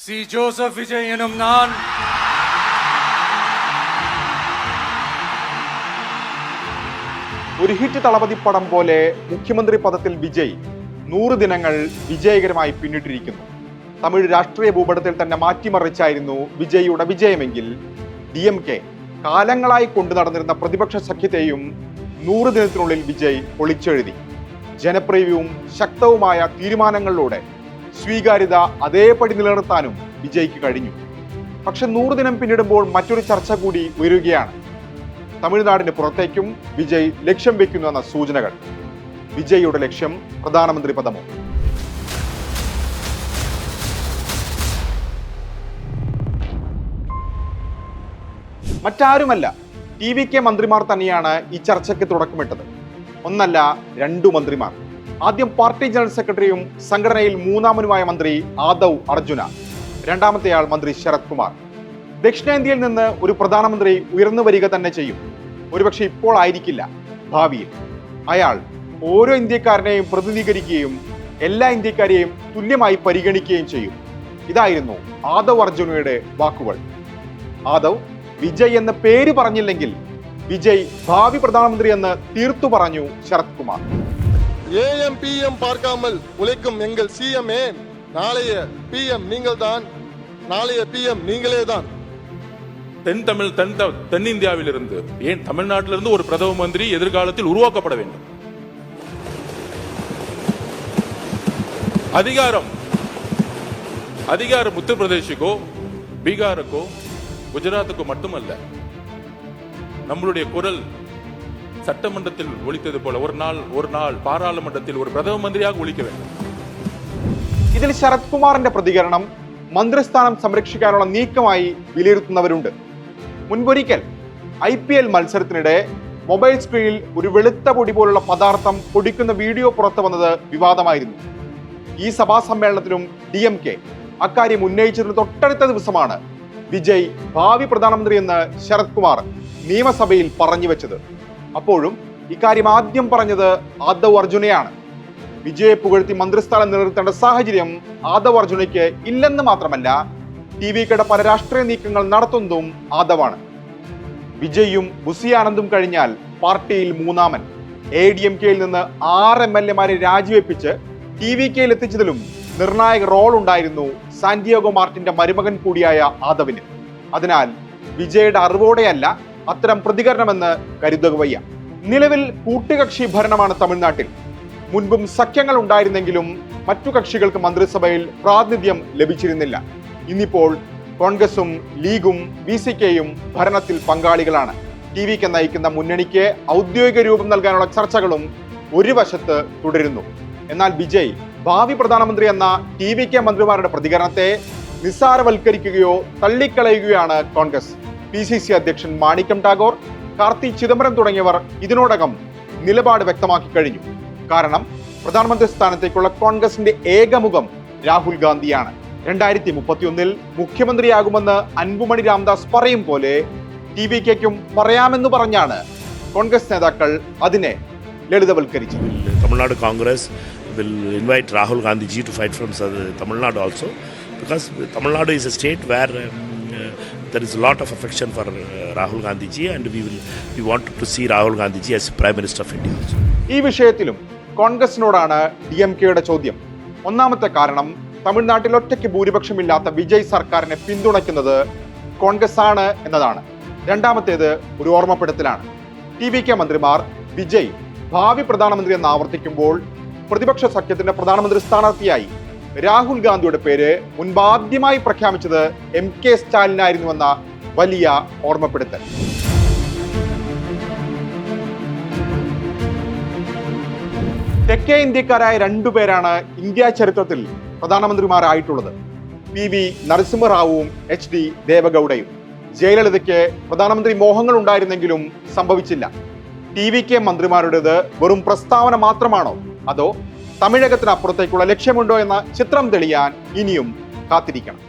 C Joseph വിജയനും ഞാൻ ഒരു ഹിറ്റ് തളപതി പടം പോലെ മുഖ്യമന്ത്രി പദത്തിൽ വിജയ് 100 ദിനങ്ങൾ വിജയകരമായി പിന്നിട്ടിരിക്കുന്നു. തമിഴ് രാഷ്ട്രീയ ഭൂപടത്തിൽ തന്നെ മാറ്റിമറിച്ചായിരുന്നു വിജയിയുടെ വിജയമെങ്കിൽ DMK കാലങ്ങളായി കൊണ്ടു നടന്നിരുന്ന പ്രതിപക്ഷ സഖ്യത്തെയും 100 ദിനത്തിനുള്ളിൽ വിജയ് പൊളിച്ചെഴുതി. ജനപ്രിയവും ശക്തവുമായ തീരുമാനങ്ങളിലൂടെ സ്വീകാര്യത അതേപടി നിലനിർത്താനും വിജയ്ക്ക് കഴിഞ്ഞു. പക്ഷെ 100 ദിനം പിന്നിടുമ്പോൾ മറ്റൊരു ചർച്ച കൂടി ഉയരുകയാണ്. തമിഴ്നാടിന് പുറത്തേക്കും വിജയ് ലക്ഷ്യം വെക്കുന്നു എന്ന സൂചനകൾ. വിജയിയുടെ ലക്ഷ്യം പ്രധാനമന്ത്രി പദമോ? മറ്റാരുമല്ല, TVK മന്ത്രിമാർ തന്നെയാണ് ഈ ചർച്ചയ്ക്ക് തുടക്കമിട്ടത്. ഒന്നല്ല, 2 മന്ത്രിമാർ. ആദ്യം പാർട്ടി ജനറൽ സെക്രട്ടറിയും സംഘടനയിൽ 3ാമനുമായ മന്ത്രി ആദവ് അർജുന, രണ്ടാമത്തെയാൾ മന്ത്രി ശരത് കുമാർ. ദക്ഷിണേന്ത്യയിൽ നിന്ന് ഒരു പ്രധാനമന്ത്രി ഉയർന്നു വരിക തന്നെ ചെയ്യും. ഒരുപക്ഷെ ഇപ്പോൾ ആയിരിക്കില്ല, ഭാവിയിൽ. അയാൾ ഓരോ ഇന്ത്യക്കാരനെയും പ്രതിനിധീകരിക്കുകയും എല്ലാ ഇന്ത്യക്കാരെയും തുല്യമായി പരിഗണിക്കുകയും ചെയ്യും. ഇതായിരുന്നു ആദവ് അർജുനയുടെ വാക്കുകൾ. ആദവ് വിജയ് എന്ന പേര് പറഞ്ഞില്ലെങ്കിൽ വിജയ് ഭാവി പ്രധാനമന്ത്രി എന്ന് തീർത്തു പറഞ്ഞു ശരത് കുമാർ. AM PM பார்க்காமல் உழைக்கும் எங்கள் CM நாளைய PM நீங்கள் தான், நாளைய PM நீங்களே தான். தென்னிந்தியாவிலிருந்து, ஏன் தமிழ்நாட்டிலிருந்து ஒரு பிரதம மந்திரி எதிர்காலத்தில் உருவாக்கப்பட வேண்டும். அதிகாரம் உத்தரப்பிரதேசுக்கோ பீகாருக்கோ குஜராத்துக்கோ மட்டுமல்ல, நம்மளுடைய குரல் சட்டமன்றத்தில் ஒலித்தது போல ஒரு நாள் பாராளுமன்றத்தில் ஒரு பிரதம மந்திரியாக ஒலிக்க வேண்டும். ഇതിൽ ശരത് കുമാറിന്റെ പ്രതികരണം മന്ത്രിസ്ഥാനം സംരക്ഷിക്കാനുള്ള നീക്കമായി വിലയിരുത്തുന്നവരുണ്ട്. മുൻപൊരിക്കൽ IPL മത്സരത്തിനിടെ മൊബൈൽ സ്ക്രീനിൽ ഒരു വെളുത്ത പൊടി പോലുള്ള പദാർത്ഥം പൊടിക്കുന്ന വീഡിയോ പുറത്തു വന്നത് വിവാദമായിരുന്നു. ഈ സഭാ സമ്മേളനത്തിലും DMK അക്കാര്യം ഉന്നയിച്ചതിന് തൊട്ടടുത്ത ദിവസമാണ് വിജയ് ഭാവി പ്രധാനമന്ത്രി എന്ന് ശരത് കുമാർ നിയമസഭയിൽ പറഞ്ഞു വെച്ചത്. അപ്പോഴും ഇക്കാര്യം ആദ്യം പറഞ്ഞത് ആദവ് അർജുനയാണ്. വിജയെ പുകഴ്ത്തി മന്ത്രിസ്ഥാനം നിലനിർത്തേണ്ട സാഹചര്യം ആദവ് അർജുനയ്ക്ക് ഇല്ലെന്ന് മാത്രമല്ല, TVKയുടെ പല രാഷ്ട്രീയ നീക്കങ്ങൾ നടത്തുന്നതും ആദവാണ്. വിജയും ബുസി ആനന്ദും കഴിഞ്ഞാൽ പാർട്ടിയിൽ 3ാമൻ. ADMKയിൽ നിന്ന് 6 MLA-മാരെ രാജിവെപ്പിച്ച് TVKയിൽ എത്തിച്ചതിലും നിർണായക റോൾ ഉണ്ടായിരുന്നു സാന്റിയാഗോ മാർട്ടിന്റെ മരുമകൻ കൂടിയായ ആദവിന്. അതിനാൽ വിജയുടെ അറിവോടെയല്ല അത്തരം പ്രതികരണമെന്ന് കരുതുക വയ്യ. നിലവിൽ കൂട്ടുകക്ഷി ഭരണമാണ് തമിഴ്നാട്ടിൽ. മുൻപും സഖ്യങ്ങൾ ഉണ്ടായിരുന്നെങ്കിലും മറ്റു കക്ഷികൾക്ക് മന്ത്രിസഭയിൽ പ്രാതിനിധ്യം ലഭിച്ചിരുന്നില്ല. ഇന്നിപ്പോൾ കോൺഗ്രസും ലീഗും VCKയും ഭരണത്തിൽ പങ്കാളികളാണ്. TVK നയിക്കുന്ന മുന്നണിക്ക് ഔദ്യോഗിക രൂപം നൽകാനുള്ള ചർച്ചകളും ഒരു വശത്ത് തുടരുന്നു. എന്നാൽ വിജയ് ഭാവി പ്രധാനമന്ത്രി എന്ന TVK മന്ത്രിമാരുടെ പ്രതികരണത്തെ നിസ്സാരവൽക്കരിക്കുകയോ തള്ളിക്കളയുകയാണ് കോൺഗ്രസ്. PCC അധ്യക്ഷൻ മാണിക്കം ടാഗോർ, കാർത്തി ചിദംബരം തുടങ്ങിയവർ ഇതിനോടകം നിലപാട് വ്യക്തമാക്കി കഴിഞ്ഞു. കാരണം പ്രധാനമന്ത്രി സ്ഥാനത്തേക്കുള്ള കോൺഗ്രസിന്റെ ഏകമുഖം രാഹുൽ ഗാന്ധിയാണ്. 2031 മുഖ്യമന്ത്രിയാകുമെന്ന് അൻപുമണി രാംദാസ് പറയും പോലെ TVKയ്ക്കും പറയാമെന്ന് പറഞ്ഞാണ് കോൺഗ്രസ് നേതാക്കൾ അതിനെ ലളിതവൽക്കരിച്ചത്. Tamil Nadu Congress will invite Rahul Gandhi ji to fight from Tamil Nadu also, because Tamil Nadu is a state where there is a lot of affection for Rahul Gandhi ji, and we want to see Rahul Gandhi ji as Prime Minister of India also. ഈ വിഷയത്തിലും കോൺഗ്രസിനോടാണ് DMKയുടെ ചോദ്യം. ഒന്നാമത്തെ കാരണം, തമിഴ്നാട്ടിൽ ഒറ്റയ്ക്ക് ഭൂരിപക്ഷമില്ലാത്ത വിജയ് സർക്കാരിനെ പിന്തുണയ്ക്കുന്നത് കോൺഗ്രസ് ആണ് എന്നതാണ്. രണ്ടാമത്തേത് ഒരു ഓർമ്മപ്പെടുത്തലാണ്. TVK മന്ത്രിമാർ വിജയ് ഭാവി പ്രധാനമന്ത്രി എന്ന് ആവർത്തിക്കുമ്പോൾ പ്രതിപക്ഷ സഖ്യത്തിന്റെ പ്രധാനമന്ത്രി സ്ഥാനാർത്ഥിയായി രാഹുൽ ഗാന്ധിയുടെ പേര് മുൻപാദ്യമായി പ്രഖ്യാപിച്ചത് MK സ്റ്റാലിനായിരുന്നുവെന്ന വലിയ ഓർമ്മപ്പെടുത്തൽ. തെക്കേ ഇന്ത്യക്കാരായ 2 പേരാണ് ഇന്ത്യ ചരിത്രത്തിൽ പ്രധാനമന്ത്രിമാരായിട്ടുള്ളത്. PV നരസിംഹറാവുവും HD ദേവഗൌഡയും. ജയലളിതയ്ക്ക് പ്രധാനമന്ത്രി മോഹങ്ങൾ ഉണ്ടായിരുന്നെങ്കിലും സംഭവിച്ചില്ല. TVK മന്ത്രിമാരുടേത് വെറും പ്രസ്താവന മാത്രമാണോ, അതോ തമിഴകത്തിനപ്പുറത്തേക്കുള്ള ലക്ഷ്യമുണ്ടോ എന്ന ചിത്രം തെളിയാൻ ഇനിയും കാത്തിരിക്കണം.